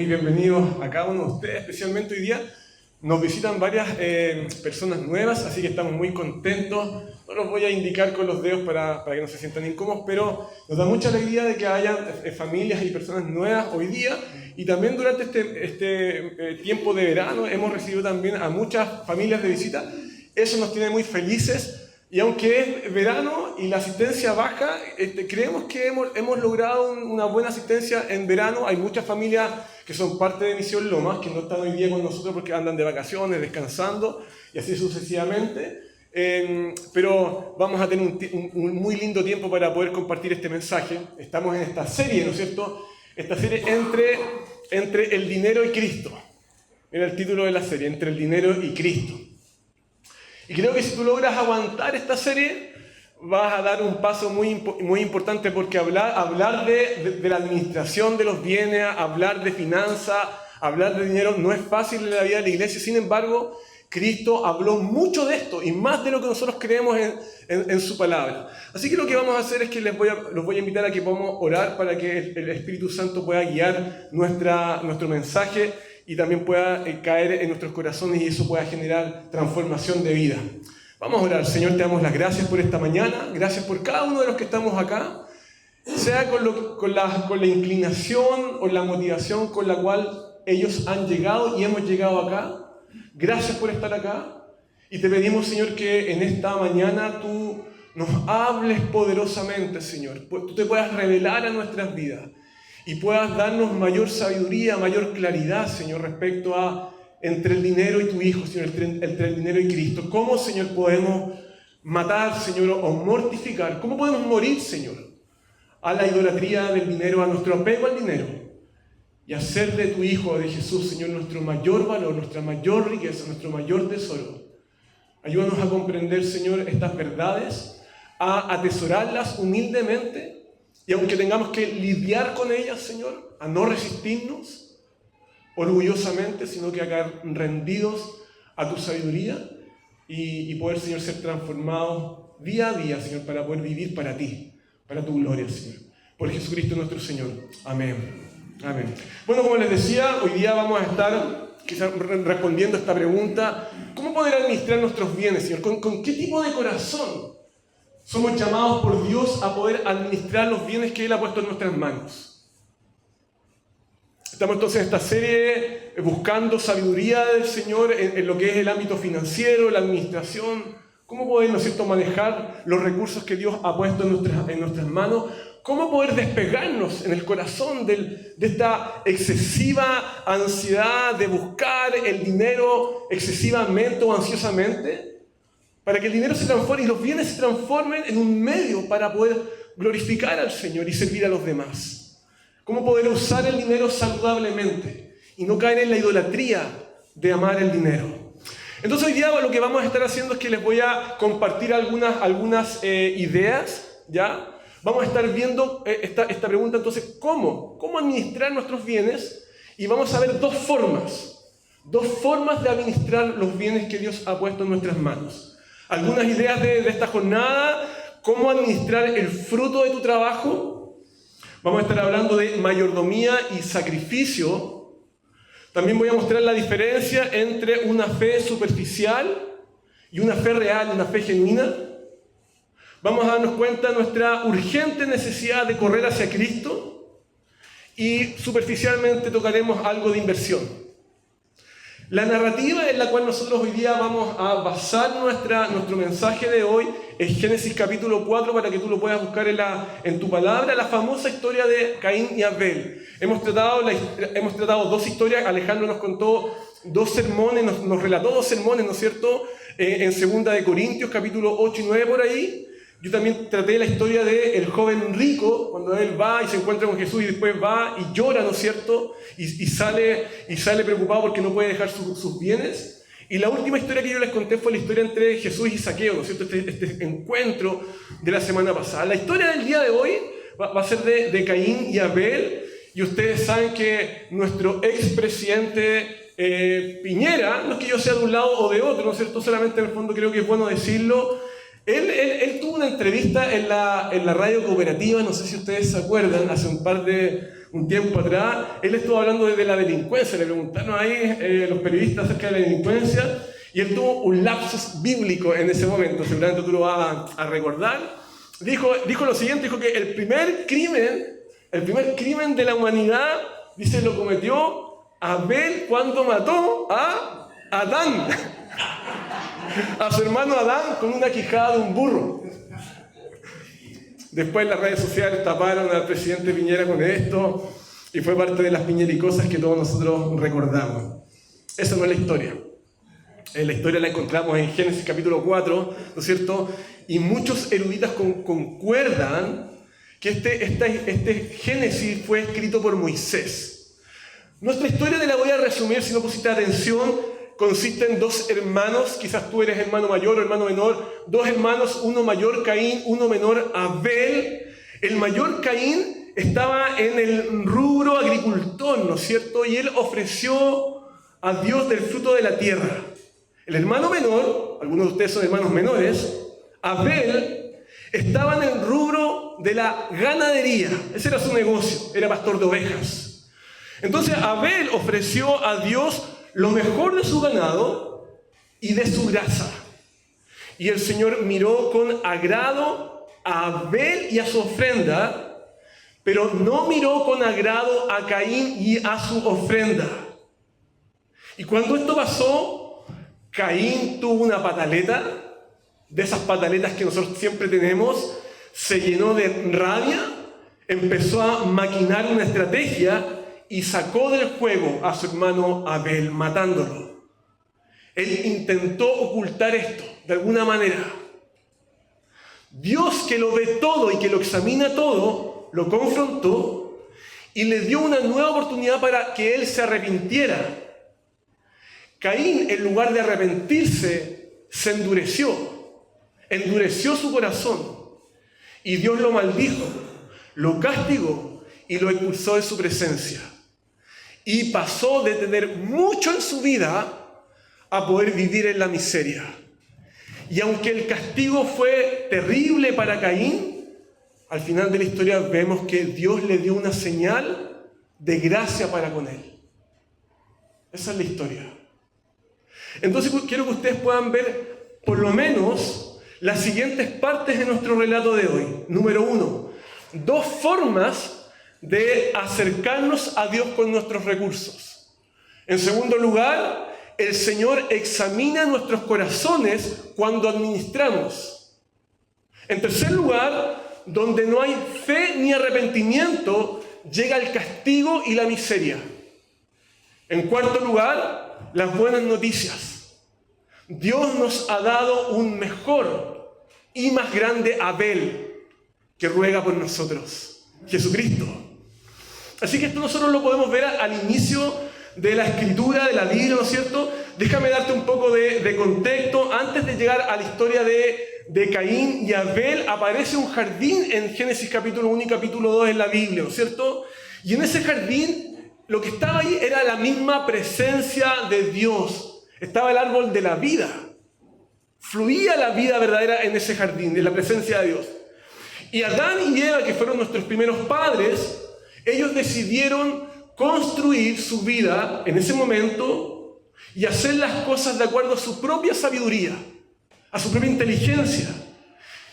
Y bienvenidos a cada uno de ustedes, especialmente hoy día. Nos visitan varias personas nuevas, así que estamos muy contentos. No los voy a indicar con los dedos para que no se sientan incómodos, pero nos da mucha alegría de que haya familias y personas nuevas hoy día. Y también durante este tiempo de verano hemos recibido también a muchas familias de visita. Eso nos tiene muy felices. Y aunque es verano y la asistencia baja, creemos que hemos logrado una buena asistencia en verano. Hay muchas familias que son parte de Misión Lomas, que no están hoy día con nosotros porque andan de vacaciones, descansando, y así sucesivamente. Pero vamos a tener un muy lindo tiempo para poder compartir este mensaje. Estamos en esta serie, ¿no es cierto? Esta serie entre el dinero y Cristo. Era el título de la serie, Entre el dinero y Cristo. Y creo que si tú logras aguantar esta serie, vas a dar un paso muy importante, porque hablar de la administración de los bienes, hablar de finanzas, hablar de dinero, no es fácil en la vida de la iglesia. Sin embargo, Cristo habló mucho de esto y más de lo que nosotros creemos en su palabra. Así que lo que vamos a hacer es que los voy a invitar a que podamos orar para que el Espíritu Santo pueda guiar nuestro mensaje y también pueda caer en nuestros corazones y eso pueda generar transformación de vida. Vamos a orar. Señor, te damos las gracias por esta mañana, gracias por cada uno de los que estamos acá, sea con la inclinación o la motivación con la cual ellos han llegado y hemos llegado acá. Gracias por estar acá y te pedimos, Señor, que en esta mañana tú nos hables poderosamente, Señor. Tú te puedas revelar a nuestras vidas y puedas darnos mayor sabiduría, mayor claridad, Señor, respecto a entre el dinero y tu Hijo, Señor, entre el dinero y Cristo. ¿Cómo, Señor, podemos matar, Señor, o mortificar? ¿Cómo podemos morir, Señor, a la idolatría del dinero, a nuestro apego al dinero? Y hacer de tu Hijo, de Jesús, Señor, nuestro mayor valor, nuestra mayor riqueza, nuestro mayor tesoro. Ayúdanos a comprender, Señor, estas verdades, a atesorarlas humildemente, y aunque tengamos que lidiar con ellas, Señor, a no resistirnos orgullosamente, sino que a caer rendidos a tu sabiduría y poder, Señor, ser transformados día a día, Señor, para poder vivir para ti, para tu gloria, Señor. Por Jesucristo nuestro Señor. Amén. Amén. Bueno, como les decía, hoy día vamos a estar quizás respondiendo a esta pregunta: ¿cómo poder administrar nuestros bienes, Señor? ¿Con qué tipo de corazón somos llamados por Dios a poder administrar los bienes que Él ha puesto en nuestras manos? Estamos entonces en esta serie buscando sabiduría del Señor en lo que es el ámbito financiero, la administración. ¿Cómo poder, ¿no es cierto?, manejar los recursos que Dios ha puesto en nuestras manos? ¿Cómo poder despegarnos en el corazón de esta excesiva ansiedad de buscar el dinero excesivamente o ansiosamente? Para que el dinero se transforme y los bienes se transformen en un medio para poder glorificar al Señor y servir a los demás. ¿Cómo poder usar el dinero saludablemente y no caer en la idolatría de amar el dinero? Entonces hoy día lo que vamos a estar haciendo es que les voy a compartir algunas ideas, ¿ya? Vamos a estar viendo esta pregunta, entonces, ¿cómo administrar nuestros bienes? Y vamos a ver dos formas de administrar los bienes que Dios ha puesto en nuestras manos. Algunas ideas de esta jornada: cómo administrar el fruto de tu trabajo. Vamos a estar hablando de mayordomía y sacrificio. También voy a mostrar la diferencia entre una fe superficial y una fe real, una fe genuina. Vamos a darnos cuenta de nuestra urgente necesidad de correr hacia Cristo y superficialmente tocaremos algo de inversión. La narrativa en la cual nosotros hoy día vamos a basar nuestro mensaje de hoy es Génesis capítulo 4, para que tú lo puedas buscar en tu palabra, la famosa historia de Caín y Abel. Hemos tratado dos historias. Alejandro nos contó dos sermones, nos relató dos sermones, ¿no es cierto?, en 2 de Corintios capítulo 8 y 9 por ahí. Yo también traté la historia del joven rico, cuando él va y se encuentra con Jesús y después va y llora, ¿no es cierto?, y sale preocupado porque no puede dejar sus bienes. Y la última historia que yo les conté fue la historia entre Jesús y Zaqueo, ¿no es cierto?, este encuentro de la semana pasada. La historia del día de hoy va a ser de Caín y Abel, y ustedes saben que nuestro expresidente Piñera, no es que yo sea de un lado o de otro, ¿no es cierto?, solamente en el fondo creo que es bueno decirlo. Él tuvo una entrevista en la radio cooperativa, no sé si ustedes se acuerdan, hace un par de un tiempo atrás, él estuvo hablando de la delincuencia, le preguntaron ahí los periodistas acerca de la delincuencia, y él tuvo un lapsus bíblico en ese momento, seguramente tú lo vas a recordar. Dijo lo siguiente, dijo que el primer crimen de la humanidad, dice, lo cometió Abel cuando mató a Adán, a su hermano Adán con una quijada de un burro. Después las redes sociales taparon al presidente Piñera con esto y fue parte de las piñericosas que todos nosotros recordamos. Esa no es la historia. La historia la encontramos en Génesis capítulo 4, ¿no es cierto? Y muchos eruditas concuerdan que este Génesis fue escrito por Moisés. Nuestra historia te la voy a resumir si no pusiste atención. Consiste en dos hermanos, quizás tú eres hermano mayor o hermano menor, dos hermanos, uno mayor Caín, uno menor Abel. El mayor Caín estaba en el rubro agricultor, ¿no es cierto? Y él ofreció a Dios del fruto de la tierra. El hermano menor, algunos de ustedes son hermanos menores, Abel, estaba en el rubro de la ganadería. Ese era su negocio, era pastor de ovejas. Entonces Abel ofreció a Dios lo mejor de su ganado y de su grasa. Y el Señor miró con agrado a Abel y a su ofrenda, pero no miró con agrado a Caín y a su ofrenda. Y cuando esto pasó, Caín tuvo una pataleta, de esas pataletas que nosotros siempre tenemos, se llenó de rabia, empezó a maquinar una estrategia y sacó del juego a su hermano Abel, matándolo. Él intentó ocultar esto de alguna manera. Dios, que lo ve todo y que lo examina todo, lo confrontó y le dio una nueva oportunidad para que él se arrepintiera. Caín, en lugar de arrepentirse, se endureció su corazón y Dios lo maldijo, lo castigó y lo expulsó de su presencia. Y pasó de tener mucho en su vida a poder vivir en la miseria. Y aunque el castigo fue terrible para Caín, al final de la historia vemos que Dios le dio una señal de gracia para con él. Esa es la historia. Entonces quiero que ustedes puedan ver por lo menos las siguientes partes de nuestro relato de hoy. Número 1, dos formas de acercarnos a Dios con nuestros recursos. En segundo lugar, el Señor examina nuestros corazones cuando administramos. En tercer lugar, donde no hay fe ni arrepentimiento, llega el castigo y la miseria. En cuarto lugar, las buenas noticias. Dios nos ha dado un mejor y más grande Abel que ruega por nosotros, Jesucristo. Así que esto nosotros lo podemos ver al inicio de la escritura, de la Biblia, ¿no es cierto? Déjame darte un poco de contexto. Antes de llegar a la historia de Caín y Abel, aparece un jardín en Génesis capítulo 1 y capítulo 2 en la Biblia, ¿no es cierto? Y en ese jardín, lo que estaba ahí era la misma presencia de Dios. Estaba el árbol de la vida. Fluía la vida verdadera en ese jardín, en la presencia de Dios. Y Adán y Eva, que fueron nuestros primeros padres, ellos decidieron construir su vida en ese momento y hacer las cosas de acuerdo a su propia sabiduría, a su propia inteligencia.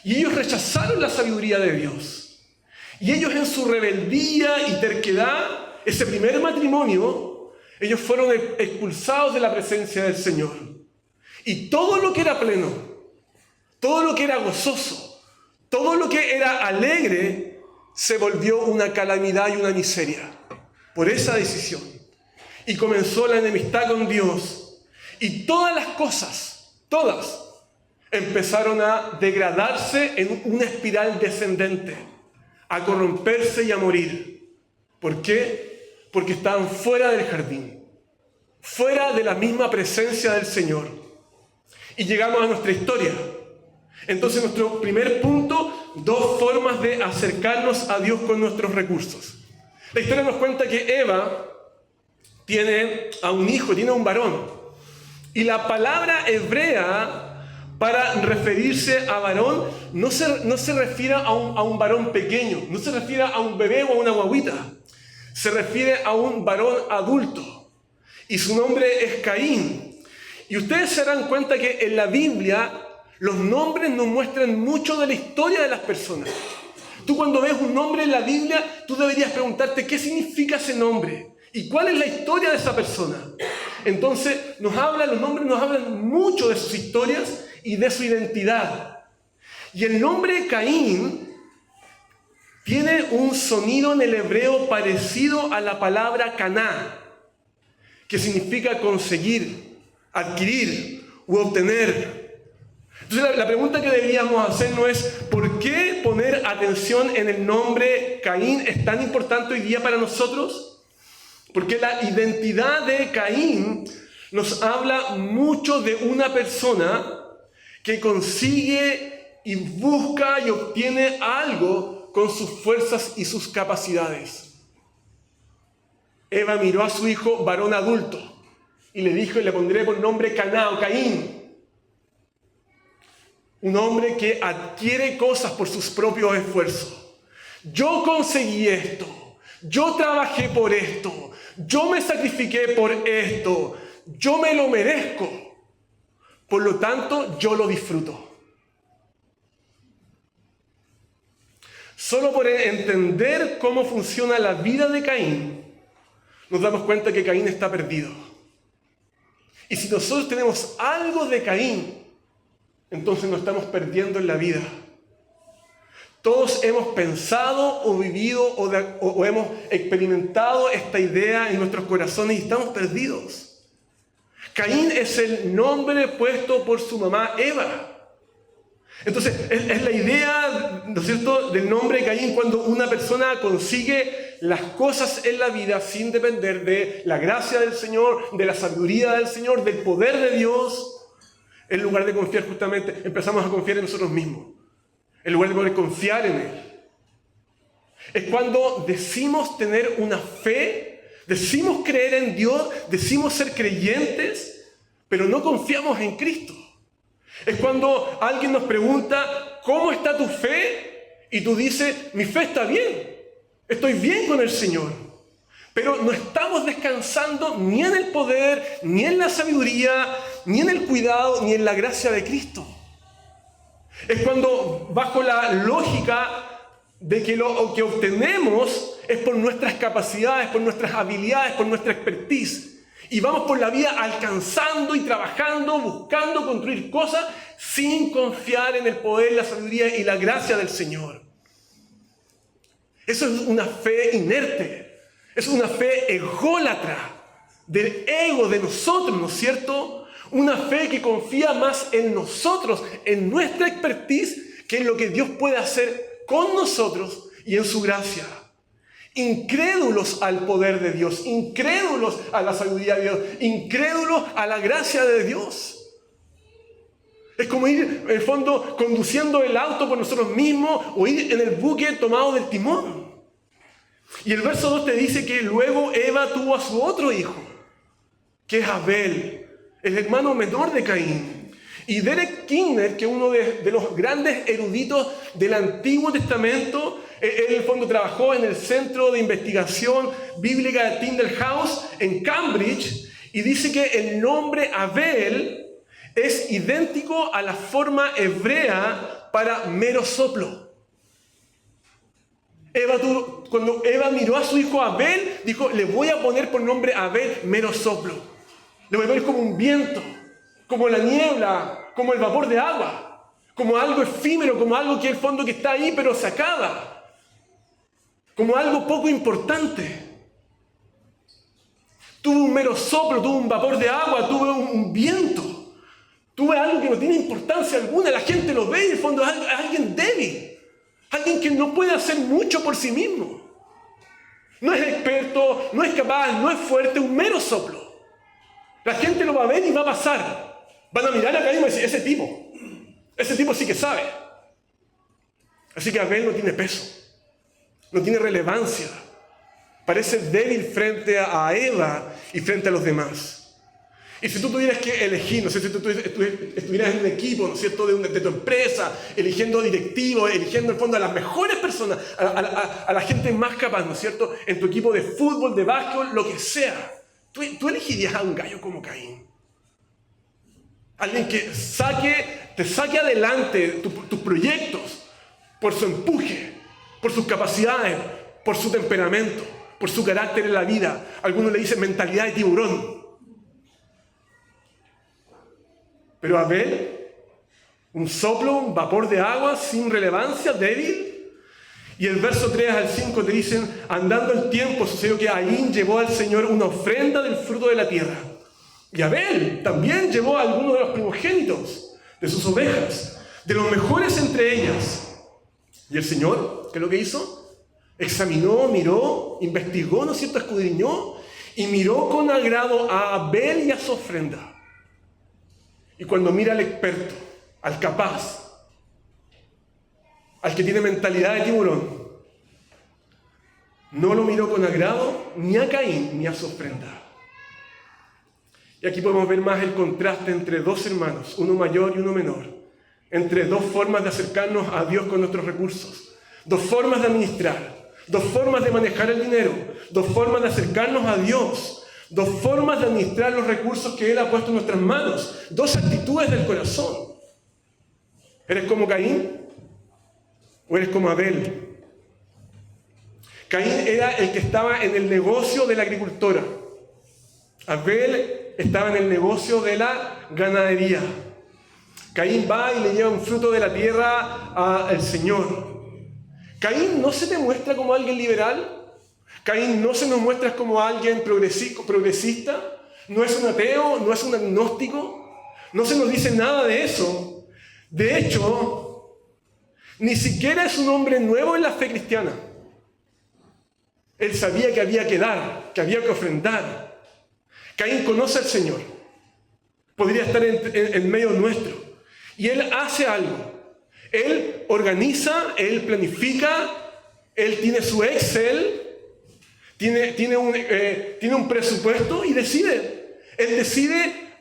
Y ellos rechazaron la sabiduría de Dios. Y ellos en su rebeldía y terquedad, ese primer matrimonio, ellos fueron expulsados de la presencia del Señor. Y todo lo que era pleno, todo lo que era gozoso, todo lo que era alegre, se volvió una calamidad y una miseria por esa decisión. Y comenzó la enemistad con Dios. Y todas las cosas, todas, empezaron a degradarse en una espiral descendente, a corromperse y a morir. ¿Por qué? Porque estaban fuera del jardín, fuera de la misma presencia del Señor. Y llegamos a nuestra historia. Entonces, nuestro primer punto, dos formas de acercarnos a Dios con nuestros recursos. La historia nos cuenta que Eva tiene a un hijo, tiene a un varón. Y la palabra hebrea para referirse a varón no se refiere a un varón pequeño, no se refiere a un bebé o a una guaguita, se refiere a un varón adulto y su nombre es Caín. Y ustedes se darán cuenta que en la Biblia los nombres nos muestran mucho de la historia de las personas. Tú cuando ves un nombre en la Biblia, tú deberías preguntarte qué significa ese nombre y cuál es la historia de esa persona. Entonces los nombres nos hablan mucho de sus historias y de su identidad. Y el nombre Caín tiene un sonido en el hebreo parecido a la palabra caná, que significa conseguir, adquirir u obtener. Entonces la pregunta que deberíamos hacernos es, ¿por qué poner atención en el nombre Caín es tan importante hoy día para nosotros? Porque la identidad de Caín nos habla mucho de una persona que consigue y busca y obtiene algo con sus fuerzas y sus capacidades. Eva miró a su hijo varón adulto y le dijo, y le pondré por nombre Caná o Caín. Un hombre que adquiere cosas por sus propios esfuerzos. Yo conseguí esto, yo trabajé por esto, yo me sacrifiqué por esto, yo me lo merezco. Por lo tanto, yo lo disfruto. Solo por entender cómo funciona la vida de Caín, nos damos cuenta que Caín está perdido. Y si nosotros tenemos algo de Caín, entonces nos estamos perdiendo en la vida. Todos hemos pensado o vivido o hemos experimentado esta idea en nuestros corazones y estamos perdidos. Caín es el nombre puesto por su mamá Eva. Entonces, es la idea, ¿no es cierto?, del nombre Caín cuando una persona consigue las cosas en la vida sin depender de la gracia del Señor, de la sabiduría del Señor, del poder de Dios. En lugar de confiar justamente, empezamos a confiar en nosotros mismos. En lugar de poder confiar en Él. Es cuando decimos tener una fe, decimos creer en Dios, decimos ser creyentes, pero no confiamos en Cristo. Es cuando alguien nos pregunta, ¿cómo está tu fe? Y tú dices, mi fe está bien, estoy bien con el Señor. Pero no estamos descansando ni en el poder, ni en la sabiduría, ni en el cuidado, ni en la gracia de Cristo. Es cuando, bajo la lógica de que lo que obtenemos es por nuestras capacidades, por nuestras habilidades, por nuestra expertise. Y vamos por la vida alcanzando y trabajando, buscando construir cosas sin confiar en el poder, la sabiduría y la gracia del Señor. Eso es una fe inerte. Es una fe ególatra, del ego de nosotros, ¿no es cierto? Una fe que confía más en nosotros, en nuestra expertise, que en lo que Dios puede hacer con nosotros y en su gracia. Incrédulos al poder de Dios, incrédulos a la sabiduría de Dios, incrédulos a la gracia de Dios. Es como ir, en el fondo, conduciendo el auto por nosotros mismos o ir en el buque tomado del timón. Y el verso 2 te dice que luego Eva tuvo a su otro hijo, que es Abel, el hermano menor de Caín. Y Derek Kidner, que es uno de los grandes eruditos del Antiguo Testamento, él en el fondo trabajó en el Centro de Investigación Bíblica de Tyndale House en Cambridge, y dice que el nombre Abel es idéntico a la forma hebrea para mero soplo. Cuando Eva miró a su hijo Abel, dijo, le voy a poner por nombre Abel, mero soplo. Le voy a poner como un viento, como la niebla, como el vapor de agua, como algo efímero, como algo que en el fondo que está ahí pero se acaba, como algo poco importante. Tuve un mero soplo, tuve un vapor de agua, tuve un viento, tuve algo que no tiene importancia alguna, la gente lo ve y en el fondo es alguien débil. Alguien que no puede hacer mucho por sí mismo. No es experto, no es capaz, no es fuerte, un mero soplo. La gente lo va a ver y va a pasar. Van a mirar acá y van a decir, ese tipo sí que sabe. Así que Abel no tiene peso, no tiene relevancia. Parece débil frente a Eva y frente a los demás. Y si tú tuvieras que elegir, no sé, si tú estuvieras en un equipo, ¿no es cierto?, de tu empresa, eligiendo directivos, eligiendo en el fondo a las mejores personas, a la gente más capaz, ¿no es cierto?, en tu equipo de fútbol, de básquetbol, lo que sea, tú elegirías a un gallo como Caín. Alguien que te saque adelante tus proyectos por su empuje, por sus capacidades, por su temperamento, por su carácter en la vida. Algunos le dicen mentalidad de tiburón. Pero Abel, un soplo, un vapor de agua sin relevancia, débil. Y el verso 3 al 5 te dicen, andando el tiempo, sucedió que Caín llevó al Señor una ofrenda del fruto de la tierra. Y Abel también llevó a algunos de los primogénitos de sus ovejas, de los mejores entre ellas. Y el Señor, ¿qué es lo que hizo? Examinó, miró, investigó, ¿no es cierto?, escudriñó y miró con agrado a Abel y a su ofrenda. Y cuando mira al experto, al capaz, al que tiene mentalidad de tiburón, no lo miró con agrado ni a Caín ni a su ofrenda. Y aquí podemos ver más el contraste entre dos hermanos, uno mayor y uno menor, entre dos formas de acercarnos a Dios con nuestros recursos, dos formas de administrar, dos formas de manejar el dinero, dos formas de acercarnos a Dios, dos formas de administrar los recursos que Él ha puesto en nuestras manos, dos actitudes del corazón. ¿Eres como Caín o eres como Abel? Caín era el que estaba en el negocio de la agricultura. Abel estaba en el negocio de la ganadería. Caín va y le lleva un fruto de la tierra al Señor. Caín no se te muestra como alguien liberal. Caín no se nos muestra como alguien progresista. No es un ateo, no es un agnóstico. No se nos dice nada de eso. De hecho, ni siquiera es un hombre nuevo en la fe cristiana. Él sabía que había que dar, que había que ofrendar. Caín conoce al Señor. Podría estar en medio nuestro. Y él hace algo. Él organiza, él planifica, él tiene su Excel, tiene un presupuesto y decide. Él decide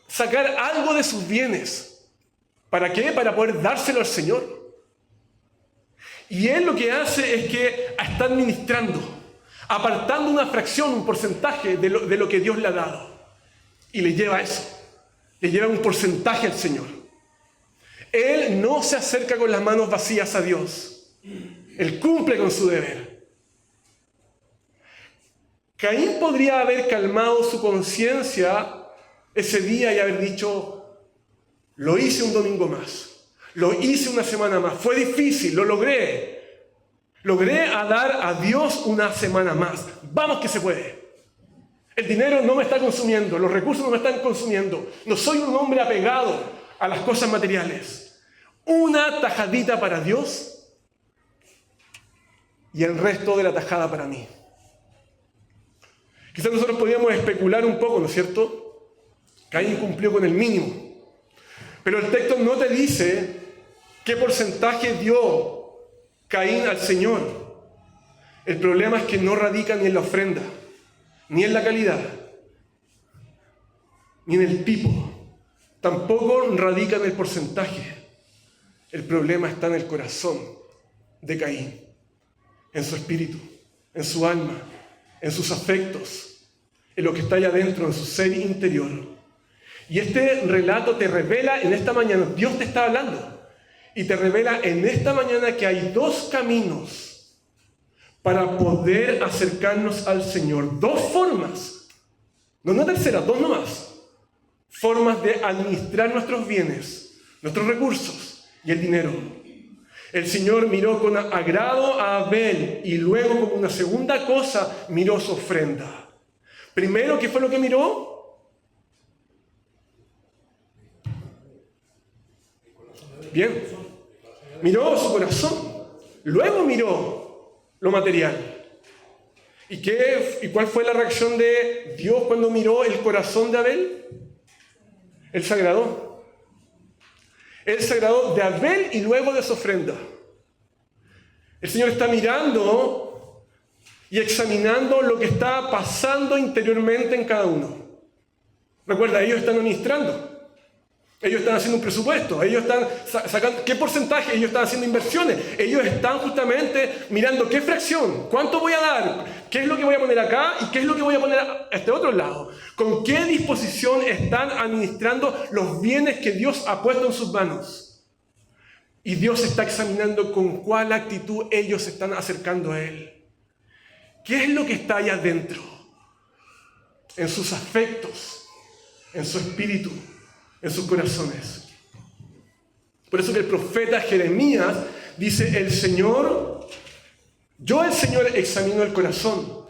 sacar algo de sus bienes. ¿Para qué? Para poder dárselo al Señor. Y él lo que hace es que está administrando, apartando una fracción, un porcentaje de lo que Dios le ha dado. Y le lleva eso. Le lleva un porcentaje al Señor. Él no se acerca con las manos vacías a Dios. Él cumple con su deber. Caín podría haber calmado su conciencia ese día y haber dicho, lo hice un domingo más. Lo hice una semana más. Fue difícil, lo logré. Logré dar a Dios una semana más. Vamos que se puede. El dinero no me está consumiendo, los recursos no me están consumiendo. No soy un hombre apegado a las cosas materiales. Una tajadita para Dios y el resto de la tajada para mí. Quizás nosotros podríamos especular un poco, ¿no es cierto? Caín cumplió con el mínimo. Pero el texto no te dice qué porcentaje dio Caín al Señor. El problema es que no radica ni en la ofrenda, ni en la calidad, ni en el tipo. Tampoco radica en el porcentaje. El problema está en el corazón de Caín, en su espíritu, en su alma, en sus afectos, en lo que está allá adentro, en su ser interior. Y este relato te revela en esta mañana, Dios te está hablando, y te revela en esta mañana que hay dos caminos para poder acercarnos al Señor. Dos formas, no una tercera, dos nomás. Formas de administrar nuestros bienes, nuestros recursos y el dinero. El Señor miró con agrado a Abel y luego como una segunda cosa miró su ofrenda. Primero, ¿qué fue lo que miró? Bien, miró su corazón, luego miró lo material. ¿Y cuál fue la reacción de Dios cuando miró el corazón de Abel? Él se agradó. Él se agradó de Abel y luego de su ofrenda. El Señor está mirando y examinando lo que está pasando interiormente en cada uno. Recuerda, ellos están administrando. Ellos están haciendo un presupuesto, ellos están sacando, ¿qué porcentaje? Ellos están haciendo inversiones, ellos están justamente mirando qué fracción, cuánto voy a dar, qué es lo que voy a poner acá y qué es lo que voy a poner a este otro lado. ¿Con qué disposición están administrando los bienes que Dios ha puesto en sus manos? Y Dios está examinando con cuál actitud ellos se están acercando a Él. ¿Qué es lo que está allá adentro? En sus afectos, en su espíritu, en sus corazones. Por eso que el profeta Jeremías dice, yo el Señor examino el corazón,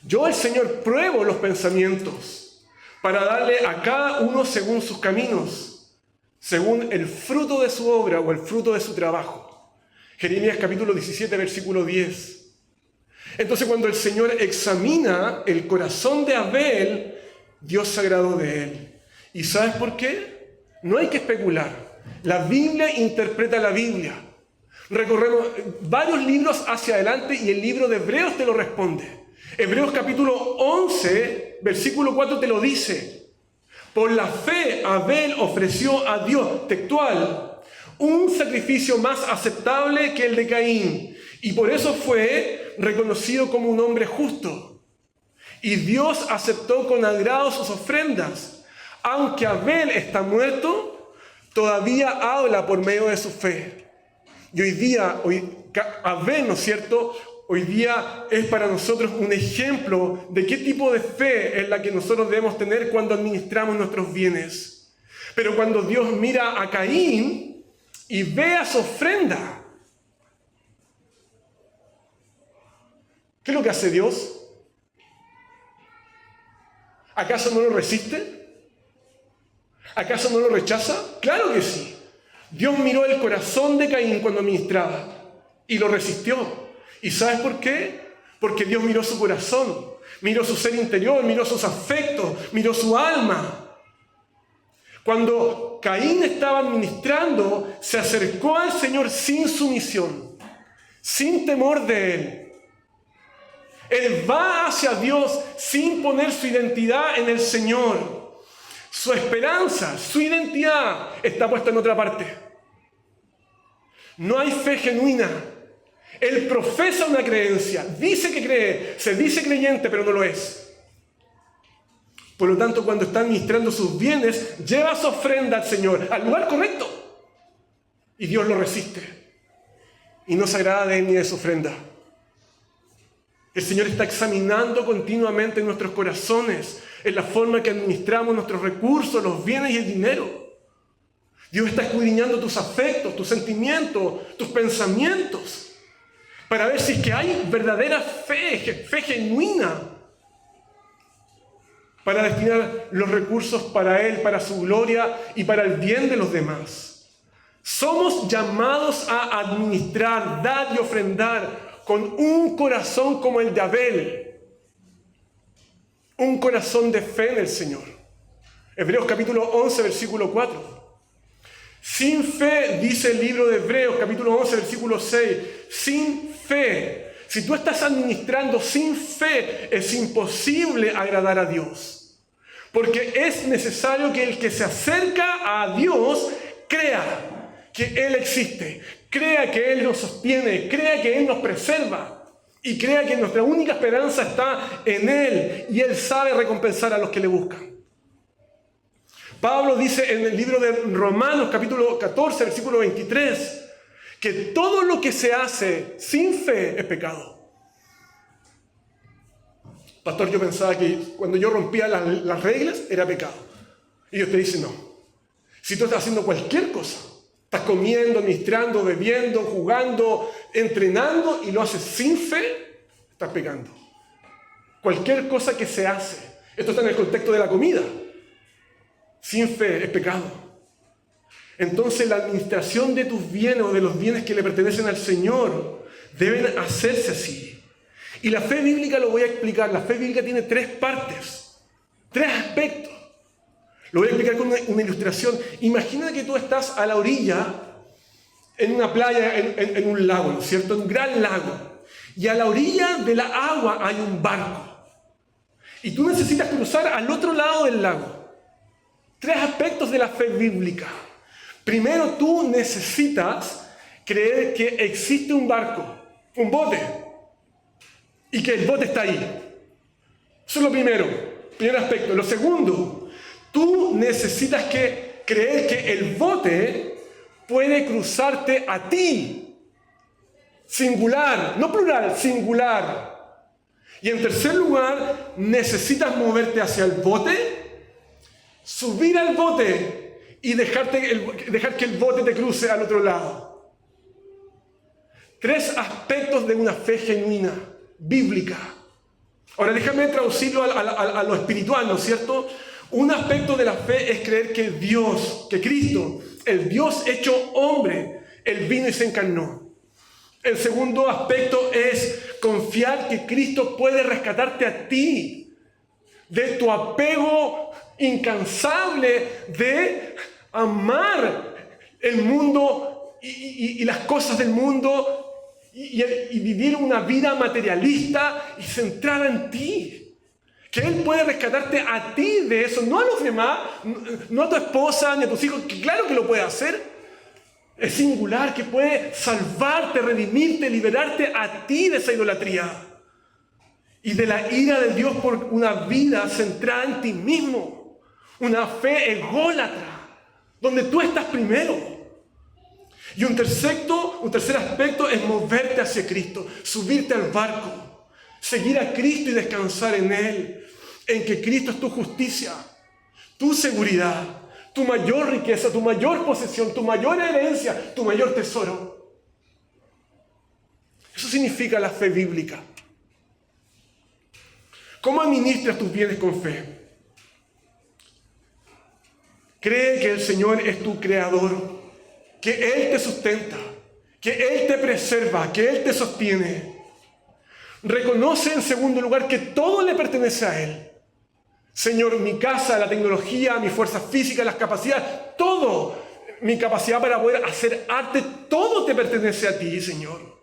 yo el Señor pruebo los pensamientos, para darle a cada uno según sus caminos, según el fruto de su obra o el fruto de su trabajo. Jeremías capítulo 17, versículo 10. Entonces cuando el Señor examina el corazón de Abel, Dios se agradó de él. ¿Y sabes por qué? No hay que especular. La Biblia interpreta la Biblia. Recorremos varios libros hacia adelante y el libro de Hebreos te lo responde. Hebreos capítulo 11, versículo 4 te lo dice. Por la fe Abel ofreció a Dios, textual, un sacrificio más aceptable que el de Caín. Y por eso fue reconocido como un hombre justo. Y Dios aceptó con agrado sus ofrendas. Aunque Abel está muerto, todavía habla por medio de su fe. Y hoy día, Abel, ¿no es cierto? Hoy día es para nosotros un ejemplo de qué tipo de fe es la que nosotros debemos tener cuando administramos nuestros bienes. Pero cuando Dios mira a Caín y ve a su ofrenda, ¿qué es lo que hace Dios? ¿Acaso no lo resiste? ¿Acaso no lo rechaza? Claro que sí. Dios miró el corazón de Caín cuando ministraba y lo resistió. ¿Y sabes por qué? Porque Dios miró su corazón, miró su ser interior, miró sus afectos, miró su alma. Cuando Caín estaba administrando, se acercó al Señor sin sumisión, sin temor de Él. Él va hacia Dios sin poner su identidad en el Señor. Su esperanza, su identidad está puesta en otra parte. No hay fe genuina. Él profesa una creencia, dice que cree, se dice creyente, pero no lo es. Por lo tanto, cuando está administrando sus bienes, lleva su ofrenda al Señor, al lugar correcto. Y Dios lo resiste. Y no se agrada de él ni de su ofrenda. El Señor está examinando continuamente nuestros corazones, en la forma que administramos nuestros recursos, los bienes y el dinero. Dios está escudriñando tus afectos, tus sentimientos, tus pensamientos, para ver si es que hay verdadera fe genuina, para destinar los recursos para Él, para su gloria y para el bien de los demás. Somos llamados a administrar, dar y ofrendar con un corazón como el de Abel. Un corazón de fe en el Señor. Hebreos capítulo 11, versículo 4. Sin fe, dice el libro de Hebreos capítulo 11, versículo 6. Sin fe. Si tú estás administrando sin fe, es imposible agradar a Dios. Porque es necesario que el que se acerca a Dios crea que Él existe, crea que Él nos sostiene, crea que Él nos preserva. Y crea que nuestra única esperanza está en Él. Y Él sabe recompensar a los que le buscan. Pablo dice en el libro de Romanos, capítulo 14, versículo 23, que todo lo que se hace sin fe es pecado. Pastor, yo pensaba que cuando yo rompía las reglas era pecado. Y Dios te dice no. Si tú estás haciendo cualquier cosa, estás comiendo, administrando, bebiendo, jugando, entrenando y lo haces sin fe, estás pecando. Cualquier cosa que se hace, esto está en el contexto de la comida, sin fe es pecado. Entonces la administración de tus bienes o de los bienes que le pertenecen al Señor deben hacerse así. Y la fe bíblica lo voy a explicar. La fe bíblica tiene 3 partes, 3 aspectos. Lo voy a explicar con una ilustración. Imagina que tú estás a la orilla, en una playa, en un lago, ¿no es cierto? En un gran lago. Y a la orilla de la agua hay un barco. Y tú necesitas cruzar al otro lado del lago. Tres aspectos de la fe bíblica. Primero, tú necesitas creer que existe un barco, un bote, y que el bote está ahí. Eso es lo primero, primer aspecto. Lo segundo, tú necesitas creer que el bote puede cruzarte a ti. Singular, no plural, singular. Y en tercer lugar, necesitas moverte hacia el bote, subir al bote y dejar que el bote te cruce al otro lado. Tres aspectos de una fe genuina, bíblica. Ahora déjame traducirlo a lo espiritual, ¿no es cierto? Un aspecto de la fe es creer que Dios, que Cristo, el Dios hecho hombre, Él vino y se encarnó. El segundo aspecto es confiar que Cristo puede rescatarte a ti de tu apego incansable de amar el mundo y las cosas del mundo y vivir una vida materialista y centrada en ti. Que Él puede rescatarte a ti de eso, no a los demás, no a tu esposa ni a tus hijos, que claro que lo puede hacer. Es singular, que puede salvarte, redimirte, liberarte a ti de esa idolatría y de la ira de Dios por una vida centrada en ti mismo, una fe ególatra, donde tú estás primero. Y un tercer aspecto es moverte hacia Cristo, subirte al barco, seguir a Cristo y descansar en Él, en que Cristo es tu justicia, tu seguridad, tu mayor riqueza, tu mayor posesión, tu mayor herencia, tu mayor tesoro. Eso significa la fe bíblica. ¿Cómo administras tus bienes con fe? Cree que el Señor es tu creador, que Él te sustenta, que Él te preserva, que Él te sostiene. Reconoce en segundo lugar que todo le pertenece a Él. Señor, mi casa, la tecnología, mi fuerza física, las capacidades, todo, mi capacidad para poder hacer arte, todo te pertenece a ti, Señor.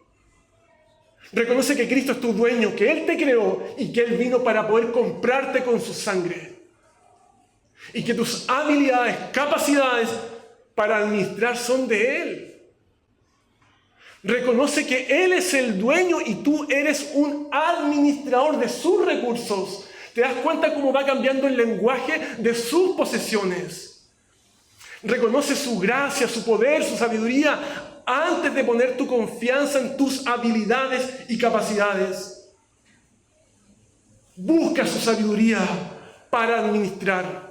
Reconoce que Cristo es tu dueño, que Él te creó y que Él vino para poder comprarte con su sangre. Y que tus habilidades, capacidades para administrar son de Él. Reconoce que Él es el dueño y tú eres un administrador de sus recursos. ¿Te das cuenta cómo va cambiando el lenguaje de sus posesiones? Reconoce su gracia, su poder, su sabiduría antes de poner tu confianza en tus habilidades y capacidades. Busca su sabiduría para administrar.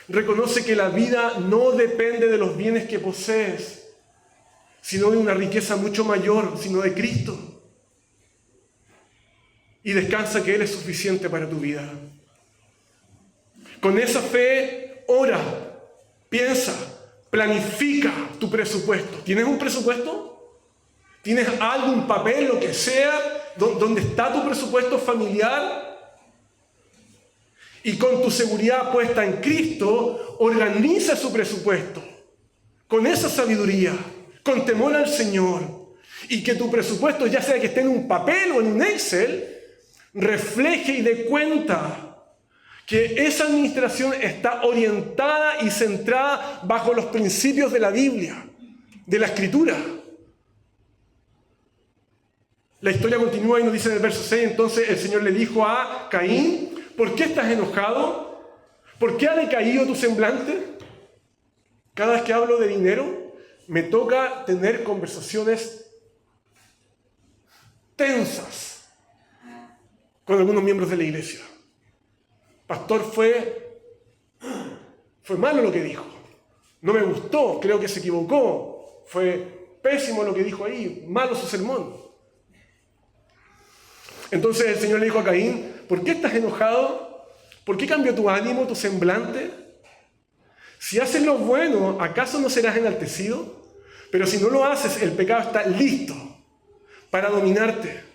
Reconoce que la vida no depende de los bienes que posees, sino de una riqueza mucho mayor, sino de Cristo. Y descansa que Él es suficiente para tu vida. Con esa fe, ora, piensa, planifica tu presupuesto. ¿Tienes un presupuesto? ¿Tienes algún papel, lo que sea, donde está tu presupuesto familiar? Y con tu seguridad puesta en Cristo, organiza su presupuesto con esa sabiduría, con temor al Señor. Y que tu presupuesto, ya sea que esté en un papel o en un Excel, refleje y dé cuenta que esa administración está orientada y centrada bajo los principios de la Biblia, de la Escritura. La historia continúa y nos dice en el verso 6, entonces el Señor le dijo a Caín, ¿por qué estás enojado? ¿Por qué ha decaído tu semblante? Cada vez que hablo de dinero, me toca tener conversaciones tensas con algunos miembros de la iglesia. Pastor, fue malo lo que dijo. No me gustó, creo que se equivocó. Fue pésimo lo que dijo ahí, malo su sermón. Entonces el Señor le dijo a Caín, ¿por qué estás enojado? ¿Por qué cambió tu ánimo, tu semblante? Si haces lo bueno, ¿acaso no serás enaltecido? Pero si no lo haces, el pecado está listo para dominarte.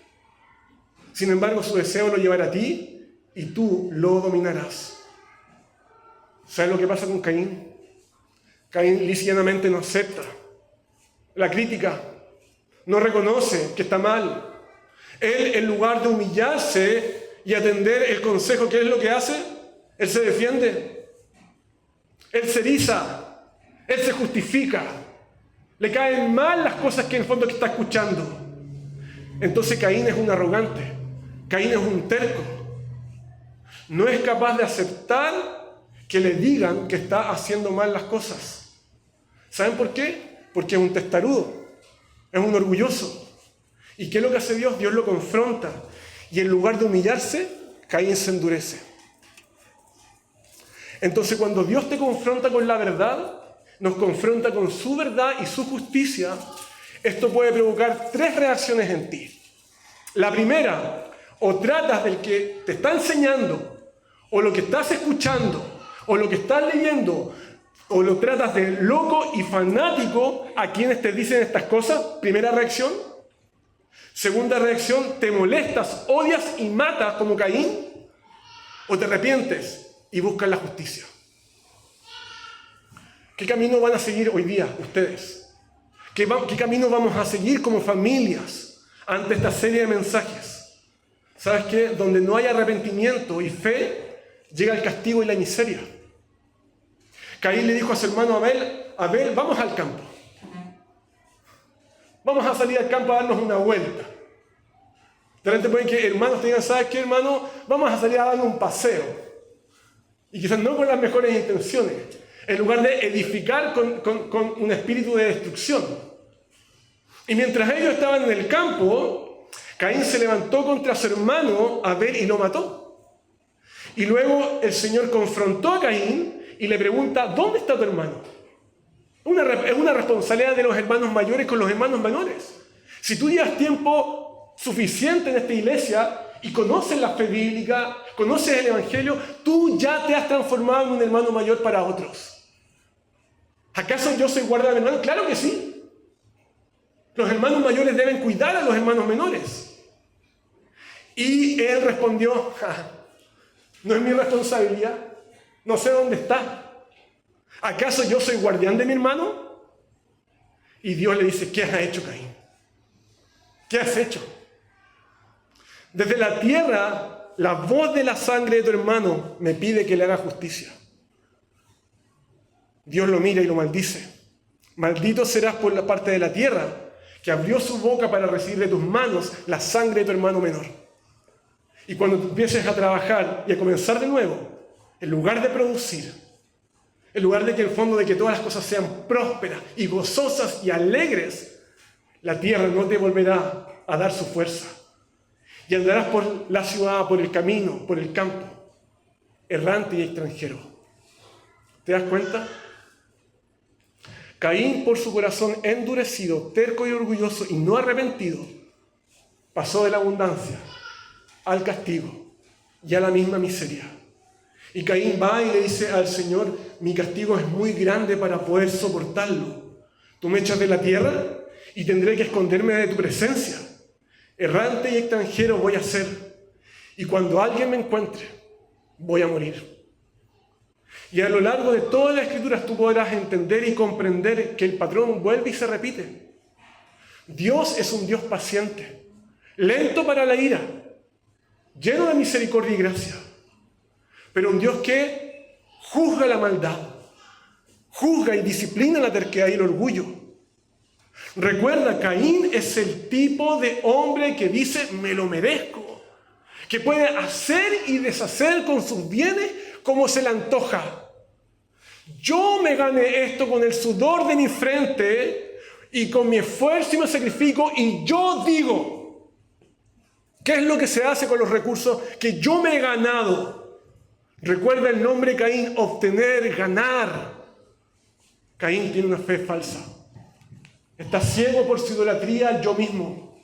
Sin embargo, su deseo lo llevará a ti y tú lo dominarás. ¿Sabes lo que pasa con Caín? Caín lisa y llanamente no acepta la crítica, no reconoce que está mal. Él, en lugar de humillarse y atender el consejo, ¿qué es lo que hace? Él se defiende. Él se eriza, él se justifica, le caen mal las cosas que en el fondo está escuchando. Entonces Caín es un arrogante, Caín es un terco. No es capaz de aceptar que le digan que está haciendo mal las cosas. ¿Saben por qué? Porque es un testarudo, es un orgulloso. ¿Y qué es lo que hace Dios? Dios lo confronta. Y en lugar de humillarse, Caín se endurece. Entonces cuando Dios te confronta con la verdad, nos confronta con su verdad y su justicia, esto puede provocar 3 reacciones en ti. La primera, o tratas del que te está enseñando, o lo que estás escuchando, o lo que estás leyendo, o lo tratas de loco y fanático a quienes te dicen estas cosas. Primera reacción. Segunda reacción, te molestas, odias y matas como Caín, o te arrepientes y buscas la justicia. ¿Qué camino van a seguir hoy día ustedes? ¿Qué camino vamos a seguir como familias ante esta serie de mensajes? ¿Sabes qué? Donde no hay arrepentimiento y fe, llega el castigo y la miseria. Caín le dijo a su hermano Abel, vamos al campo. Vamos a salir al campo a darnos una vuelta. De repente pueden que hermanos te digan, ¿sabes qué, hermano? Vamos a salir a darnos un paseo. Y quizás no con las mejores intenciones, en lugar de edificar con un espíritu de destrucción. Y mientras ellos estaban en el campo, Caín se levantó contra su hermano Abel y lo mató. Y luego el Señor confrontó a Caín y le pregunta, ¿dónde está tu hermano? Es una responsabilidad de los hermanos mayores con los hermanos menores. Si tú llevas tiempo suficiente en esta iglesia y conoces la fe bíblica, conoces el Evangelio, tú ya te has transformado en un hermano mayor para otros. ¿Acaso yo soy guarda de hermanos? Claro que sí. Los hermanos mayores deben cuidar a los hermanos menores. Y él respondió, no es mi responsabilidad, no sé dónde está. ¿Acaso yo soy guardián de mi hermano? Y Dios le dice, ¿qué has hecho, Caín? ¿Qué has hecho? Desde la tierra, la voz de la sangre de tu hermano me pide que le haga justicia. Dios lo mira y lo maldice. Maldito serás por la parte de la tierra, que abrió su boca para recibir de tus manos la sangre de tu hermano menor. Y cuando tú empieces a trabajar y a comenzar de nuevo, en lugar de producir, en lugar de que el fondo de que todas las cosas sean prósperas y gozosas y alegres, la tierra no te volverá a dar su fuerza. Y andarás por la ciudad, por el camino, por el campo, errante y extranjero. ¿Te das cuenta? Caín, por su corazón endurecido, terco y orgulloso y no arrepentido, pasó de la abundancia al castigo y a la misma miseria. Y Caín va y le dice al Señor, mi castigo es muy grande para poder soportarlo. Tú me echas de la tierra y tendré que esconderme de tu presencia. Errante y extranjero voy a ser, y cuando alguien me encuentre, voy a morir. Y a lo largo de todas las Escrituras tú podrás entender y comprender que el patrón vuelve y se repite. Dios es un Dios paciente, lento para la ira, lleno de misericordia y gracia, pero un Dios que juzga la maldad, juzga y disciplina la terquedad y el orgullo. Recuerda, Caín es el tipo de hombre que dice, me lo merezco, que puede hacer y deshacer con sus bienes como se le antoja. Yo me gané esto con el sudor de mi frente y con mi esfuerzo y me sacrifico, y yo digo, ¿qué es lo que se hace con los recursos que yo me he ganado? Recuerda el nombre de Caín, obtener, ganar. Caín tiene una fe falsa. Está ciego por su idolatría al yo mismo.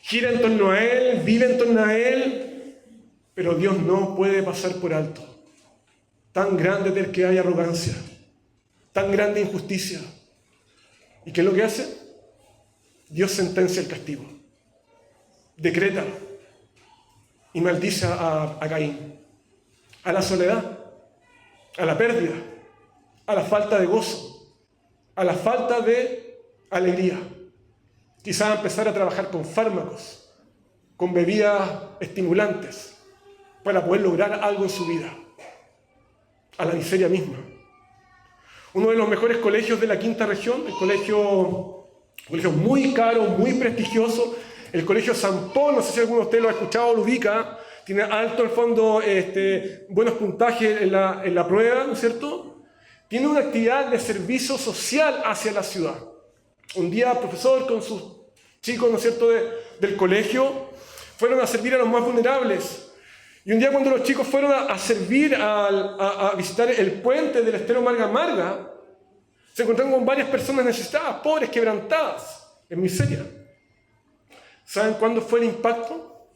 Gira en torno a él, vive en torno a él, pero Dios no puede pasar por alto tan grande terquedad y arrogancia, tan grande injusticia. ¿Y qué es lo que hace? Dios sentencia el castigo, decreta y maldice a Caín, a la soledad, a la pérdida, a la falta de gozo, a la falta de alegría. Quizás empezar a trabajar con fármacos, con bebidas estimulantes, para poder lograr algo en su vida. A la miseria misma. uno de los mejores colegios de la quinta región, un colegio muy caro, muy prestigioso, el Colegio San Paul. No sé si alguno de ustedes lo ha escuchado o lo ubica. Tiene alto, al fondo, buenos puntajes en la prueba, ¿no es cierto? Tiene una actividad de servicio social hacia la ciudad. Un día, el profesor con sus chicos, ¿no es cierto?, del colegio, fueron a servir a los más vulnerables. Y un día, cuando los chicos fueron a servir, a visitar el puente del estero Marga Marga, se encontraron con varias personas necesitadas, pobres, quebrantadas, en miseria. ¿Saben cuándo fue el impacto?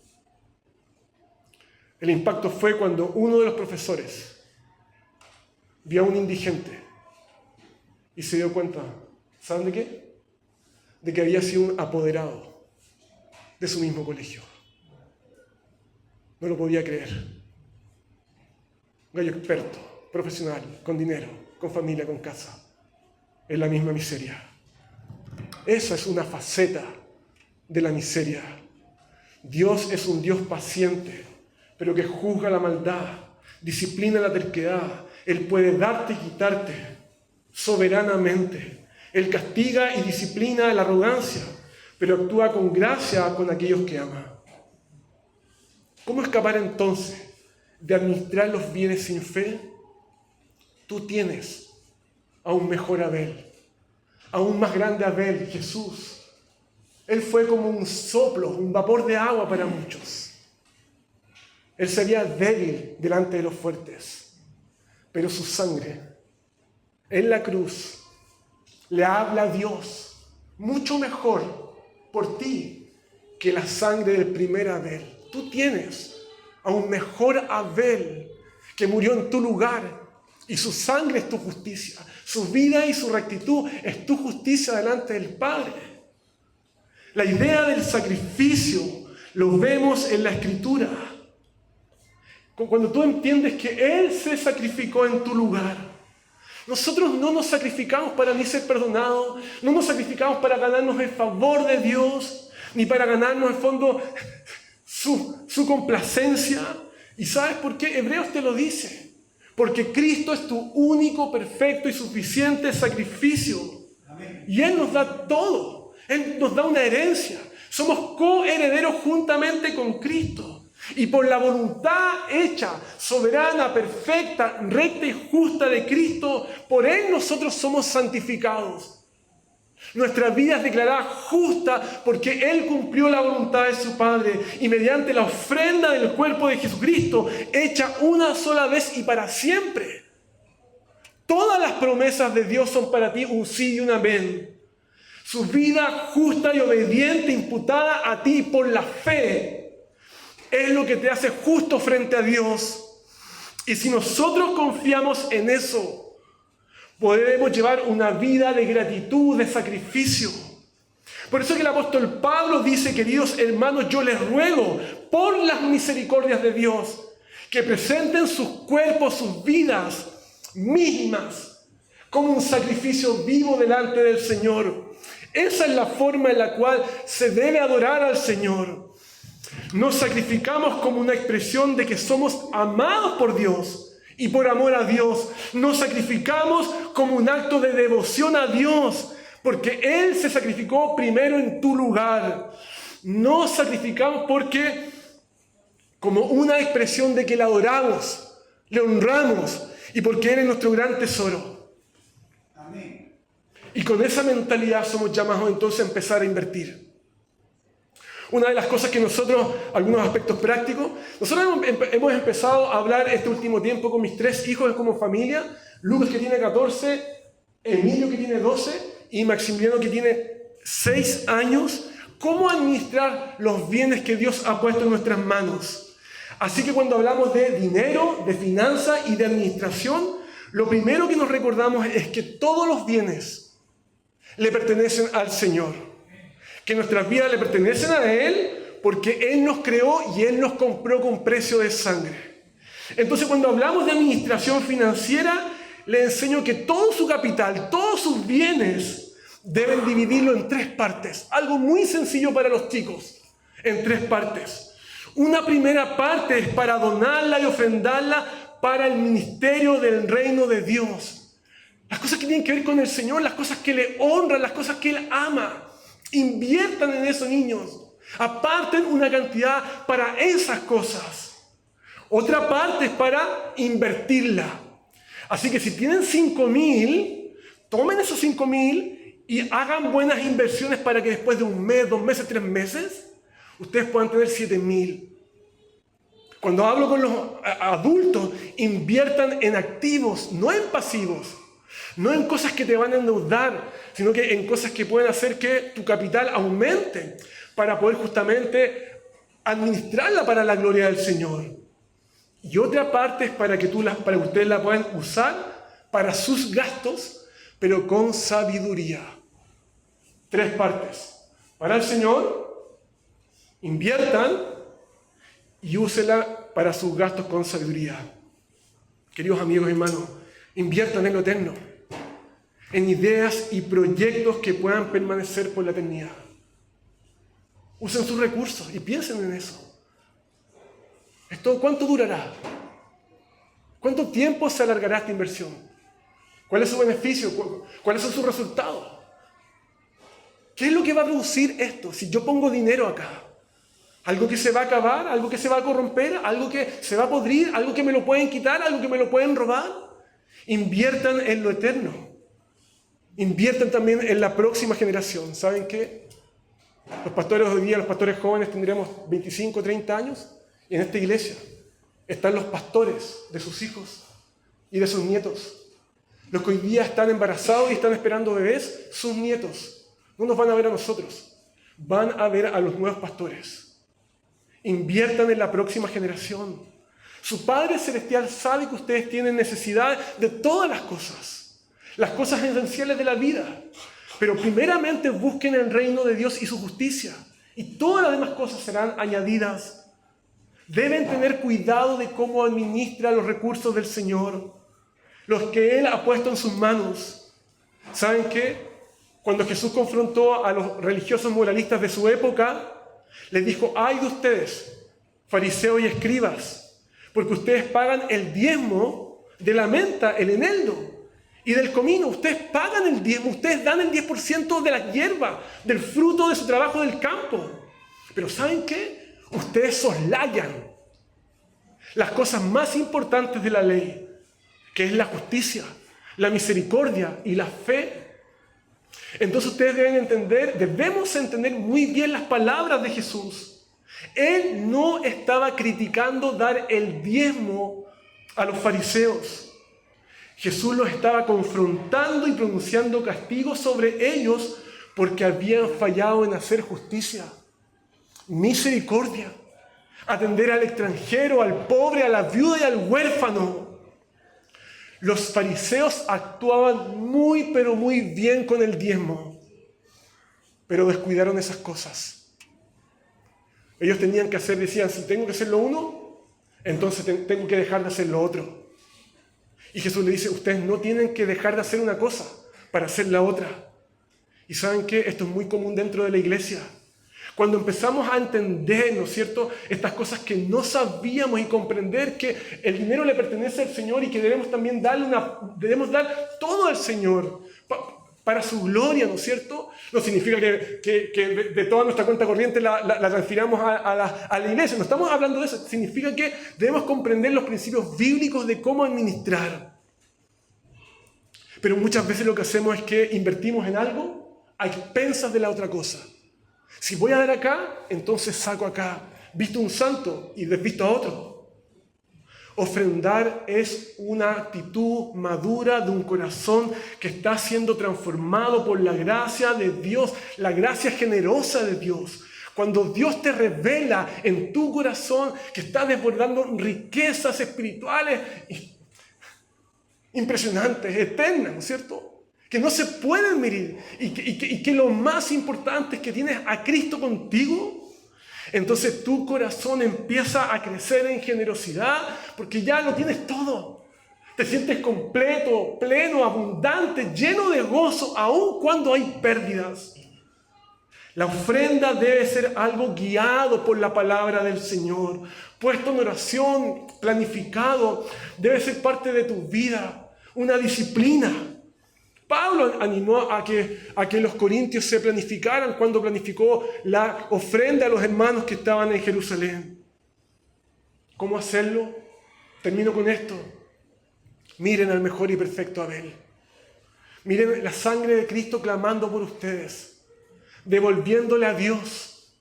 El impacto fue cuando uno de los profesores vio a un indigente y se dio cuenta, ¿saben de qué? De que había sido un apoderado de su mismo colegio. No lo podía creer. Un gallo experto, profesional, con dinero, con familia, con casa, en la misma miseria. Esa es una faceta de la miseria. Dios es un Dios paciente, pero que juzga la maldad, disciplina la terquedad. Él puede darte y quitarte soberanamente. Él castiga y disciplina la arrogancia, pero actúa con gracia con aquellos que ama. ¿Cómo escapar entonces de administrar los bienes sin fe? Tú tienes a un mejor Abel, a un más grande Abel, Jesús. Él fue como un soplo, un vapor de agua para muchos. Él se veía débil delante de los fuertes, pero su sangre en la cruz le habla a Dios mucho mejor por ti que la sangre del primer Abel. Tú tienes a un mejor Abel que murió en tu lugar y su sangre es tu justicia. Su vida y su rectitud es tu justicia delante del Padre. La idea del sacrificio lo vemos en la Escritura. Cuando tú entiendes que Él se sacrificó en tu lugar. Nosotros no nos sacrificamos para ni ser perdonados, no nos sacrificamos para ganarnos el favor de Dios, ni para ganarnos en fondo su complacencia. ¿Y sabes por qué? Hebreos te lo dice. Porque Cristo es tu único, perfecto y suficiente sacrificio. Amén. Y Él nos da todo. Él nos da una herencia. Somos coherederos juntamente con Cristo. Y por la voluntad hecha, soberana, perfecta, recta y justa de Cristo, por Él nosotros somos santificados. Nuestra vida es declarada justa porque Él cumplió la voluntad de su Padre y mediante la ofrenda del cuerpo de Jesucristo, hecha una sola vez y para siempre. Todas las promesas de Dios son para ti un sí y un amén. Su vida justa y obediente imputada a ti por la fe es lo que te hace justo frente a Dios. Y si nosotros confiamos en eso, podremos llevar una vida de gratitud, de sacrificio. Por eso que el apóstol Pablo dice, queridos hermanos, yo les ruego por las misericordias de Dios que presenten sus cuerpos, sus vidas mismas como un sacrificio vivo delante del Señor. Esa es la forma en la cual se debe adorar al Señor. Nos sacrificamos como una expresión de que somos amados por Dios y por amor a Dios. Nos sacrificamos como un acto de devoción a Dios porque Él se sacrificó primero en tu lugar. Nos sacrificamos porque como una expresión de que le adoramos, le honramos y porque Él es nuestro gran tesoro. Amén. Y con esa mentalidad somos llamados entonces a empezar a invertir. Una de las cosas que nosotros, algunos aspectos prácticos, nosotros hemos empezado a hablar este último tiempo con mis 3 hijos como familia, Lucas que tiene 14, Emilio que tiene 12 y Maximiliano que tiene 6 años, cómo administrar los bienes que Dios ha puesto en nuestras manos. Así que cuando hablamos de dinero, de finanzas y de administración, lo primero que nos recordamos es que todos los bienes le pertenecen al Señor. Que nuestras vidas le pertenecen a Él porque Él nos creó y Él nos compró con precio de sangre. Entonces, cuando hablamos de administración financiera, le enseño que todo su capital, todos sus bienes, deben dividirlo en 3 partes. Algo muy sencillo para los chicos, en 3 partes. Una primera parte es para donarla y ofrendarla para el ministerio del reino de Dios. Las cosas que tienen que ver con el Señor, las cosas que le honran, las cosas que Él ama. Inviertan en eso, niños. Aparten una cantidad para esas cosas. Otra parte es para invertirla. Así que si tienen 5,000, tomen esos 5,000 y hagan buenas inversiones para que después de 1 mes, 2 meses, 3 meses, ustedes puedan tener 7,000. Cuando hablo con los adultos, inviertan en activos, no en pasivos. No en cosas que te van a endeudar, sino que en cosas que pueden hacer que tu capital aumente para poder justamente administrarla para la gloria del Señor. Y otra parte es para que ustedes la puedan usar para sus gastos, pero con sabiduría. 3 partes. Para el Señor, inviertan y úsela para sus gastos con sabiduría. Queridos amigos y hermanos, inviertan en lo eterno, en ideas y proyectos que puedan permanecer por la eternidad. Usen sus recursos y piensen en eso. ¿Cuánto durará? ¿Cuánto tiempo se alargará esta inversión? ¿Cuál es su beneficio? ¿Cuáles son sus resultados? ¿Qué es lo que va a producir esto si yo pongo dinero acá? ¿Algo que se va a acabar? ¿Algo que se va a corromper? ¿Algo que se va a podrir? ¿Algo que me lo pueden quitar? ¿Algo que me lo pueden robar? Inviertan en lo eterno. Inviertan también en la próxima generación. ¿Saben qué? Los pastores hoy día, los pastores jóvenes, tendríamos 25, 30 años. Y en esta iglesia están los pastores de sus hijos y de sus nietos. Los que hoy día están embarazados y están esperando bebés, sus nietos. No nos van a ver a nosotros. Van a ver a los nuevos pastores. Inviertan en la próxima generación. Su Padre Celestial sabe que ustedes tienen necesidad de todas las cosas esenciales de la vida. Pero primeramente busquen el reino de Dios y su justicia. Y todas las demás cosas serán añadidas. Deben tener cuidado de cómo administra los recursos del Señor, los que Él ha puesto en sus manos. ¿Saben qué? Cuando Jesús confrontó a los religiosos moralistas de su época, les dijo: ay de ustedes, fariseos y escribas, porque ustedes pagan el diezmo de la menta, el eneldo, y del comino. Ustedes pagan el diezmo, ustedes dan el 10% de la hierba, del fruto de su trabajo del campo. Pero ¿saben qué? Ustedes soslayan las cosas más importantes de la ley, que es la justicia, la misericordia y la fe. Entonces ustedes debemos entender muy bien las palabras de Jesús. Él no estaba criticando dar el diezmo a los fariseos. Jesús los estaba confrontando y pronunciando castigos sobre ellos porque habían fallado en hacer justicia, misericordia, atender al extranjero, al pobre, a la viuda y al huérfano. Los fariseos actuaban muy, pero muy bien con el diezmo, pero descuidaron esas cosas. Ellos decían, si tengo que hacer lo uno, entonces tengo que dejar de hacer lo otro. Y Jesús le dice, ustedes no tienen que dejar de hacer una cosa para hacer la otra. ¿Y saben qué? Esto es muy común dentro de la iglesia. Cuando empezamos a entender, ¿no es cierto?, estas cosas que no sabíamos y comprender que el dinero le pertenece al Señor y que debemos también debemos dar todo al Señor para su gloria, ¿no es cierto? No significa que de toda nuestra cuenta corriente la transfiramos a la iglesia. No estamos hablando de eso. Significa que debemos comprender los principios bíblicos de cómo administrar. Pero muchas veces lo que hacemos es que invertimos en algo a expensas de la otra cosa. Si voy a dar acá, entonces saco acá. Visto un santo y desvisto a otro. Ofrendar es una actitud madura de un corazón que está siendo transformado por la gracia de Dios, la gracia generosa de Dios. Cuando Dios te revela en tu corazón que está desbordando riquezas espirituales impresionantes, eternas, ¿no es cierto?, que no se pueden medir, y que lo más importante es que tienes a Cristo contigo, entonces tu corazón empieza a crecer en generosidad porque ya lo tienes todo. Te sientes completo, pleno, abundante, lleno de gozo, aun cuando hay pérdidas. La ofrenda debe ser algo guiado por la palabra del Señor, puesto en oración, planificado, debe ser parte de tu vida, una disciplina. Pablo animó a que los corintios se planificaran cuando planificó la ofrenda a los hermanos que estaban en Jerusalén. ¿Cómo hacerlo? Termino con esto. Miren al mejor y perfecto Abel. Miren la sangre de Cristo clamando por ustedes, devolviéndole a Dios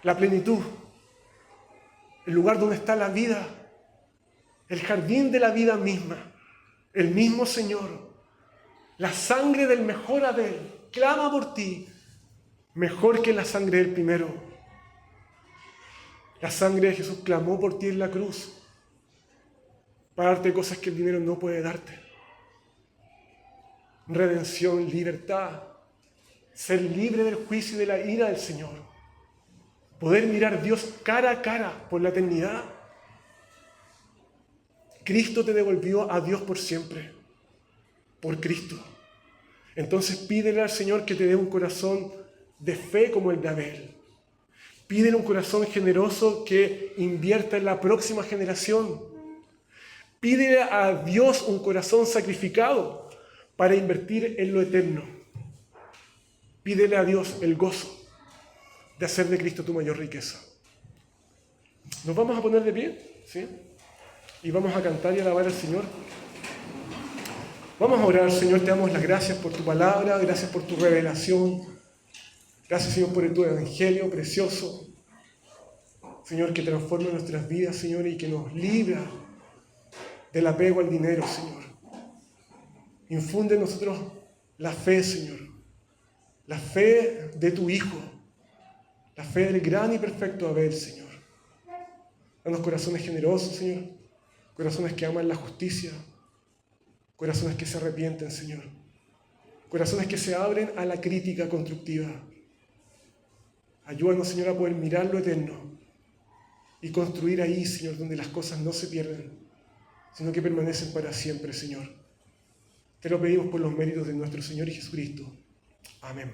la plenitud, el lugar donde está la vida, el jardín de la vida misma, el mismo Señor. La sangre del mejor Abel clama por ti, mejor que la sangre del primero. La sangre de Jesús clamó por ti en la cruz, para darte cosas que el dinero no puede darte. Redención, libertad, ser libre del juicio y de la ira del Señor. Poder mirar a Dios cara a cara por la eternidad. Cristo te devolvió a Dios por siempre, por Cristo. Entonces pídele al Señor que te dé un corazón de fe como el de Abel. Pídele un corazón generoso que invierta en la próxima generación. Pídele a Dios un corazón sacrificado para invertir en lo eterno. Pídele a Dios el gozo de hacer de Cristo tu mayor riqueza. ¿Nos vamos a poner de pie? ¿Sí? Y vamos a cantar y alabar al Señor. Vamos a orar, Señor, te damos las gracias por tu palabra, gracias por tu revelación. Gracias, Señor, por tu evangelio precioso. Señor, que transforma nuestras vidas, Señor, y que nos libra del apego al dinero, Señor. Infunde en nosotros la fe, Señor. La fe de tu Hijo. La fe del gran y perfecto Abel, Señor. Danos corazones generosos, Señor. Corazones que aman la justicia. Corazones que se arrepienten, Señor. Corazones que se abren a la crítica constructiva. Ayúdanos, Señor, a poder mirar lo eterno y construir ahí, Señor, donde las cosas no se pierden, sino que permanecen para siempre, Señor. Te lo pedimos por los méritos de nuestro Señor Jesucristo. Amén.